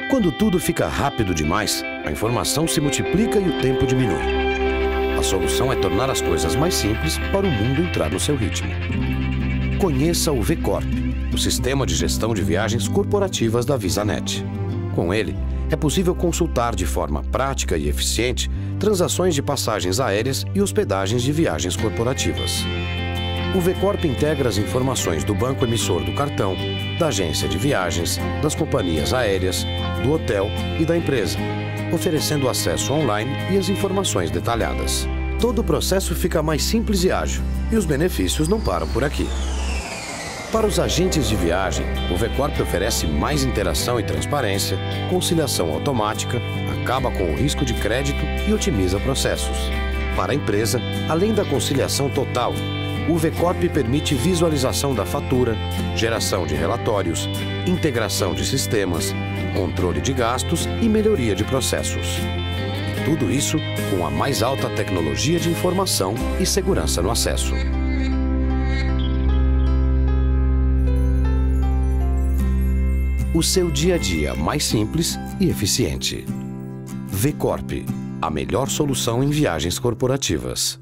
Quando tudo fica rápido demais, a informação se multiplica e o tempo diminui. A solução é tornar as coisas mais simples para o mundo entrar no seu ritmo. Conheça o VCorp, o sistema de gestão de viagens corporativas da VisaNet. Com ele, é possível consultar de forma prática e eficiente transações de passagens aéreas e hospedagens de viagens corporativas. O VCorp integra as informações do banco emissor do cartão, da agência de viagens, das companhias aéreas, do hotel e da empresa, oferecendo acesso online e as informações detalhadas. Todo o processo fica mais simples e ágil, e os benefícios não param por aqui. Para os agentes de viagem, o VCorp oferece mais interação e transparência, conciliação automática, acaba com o risco de crédito e otimiza processos. Para a empresa, além da conciliação total, o VCorp permite visualização da fatura, geração de relatórios, integração de sistemas, controle de gastos e melhoria de processos. Tudo isso com a mais alta tecnologia de informação e segurança no acesso. O seu dia a dia mais simples e eficiente. VCorp, a melhor solução em viagens corporativas.